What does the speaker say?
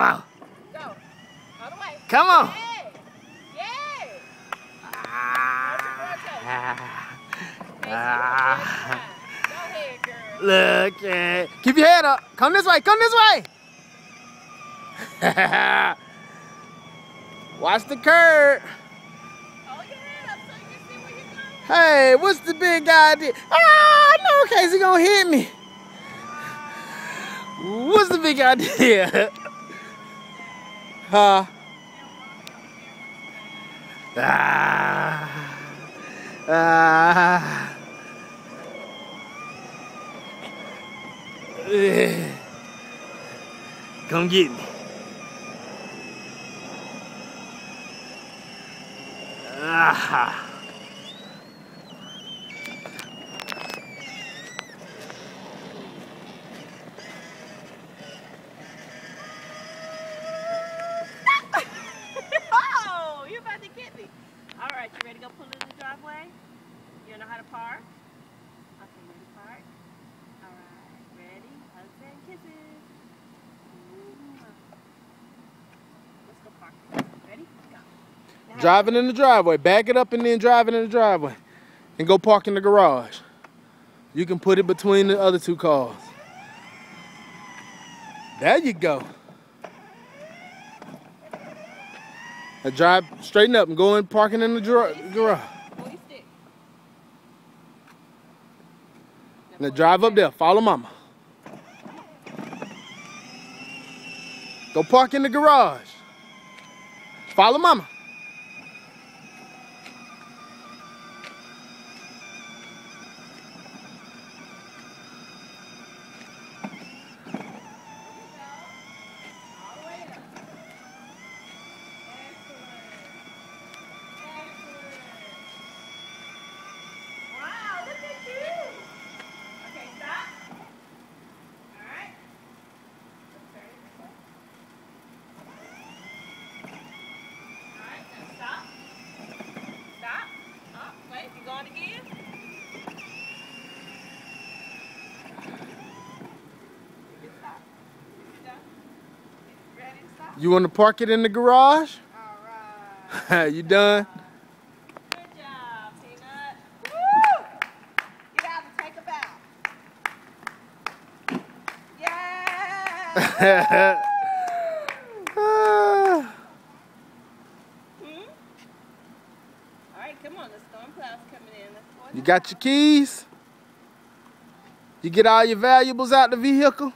Go. All the way. Come on. Yay. Yay. Go ahead, girl. Look at. Keep your head up. Come this way. Come this way. Watch the curve. Hold your head up so you can see where you're going. Hey, what's the big idea? Ah, no, Casey gonna hit me. What's the big idea? Huh? Come get me. Oh, you're about to get me. All right, you ready to go pull in the driveway? You know how to park? Okay, ready to park? All right, ready? Hugs and kisses. Let's go park. Ready? Go. Now, Driving in the driveway. Back it up and then drive it in the driveway. And go park in the garage. You can put it between the other two cars. There you go. Now drive, straighten up and go in parking in the garage. Now drive up there. Follow mama. Go park in the garage. Follow mama. You want to park it in the garage? all right. You done? Good job, Peanut. Woo! Get out and take a bow. Yeah! All right, come on. The storm clouds coming in. Let's go. You got your keys? You get all your valuables out the vehicle?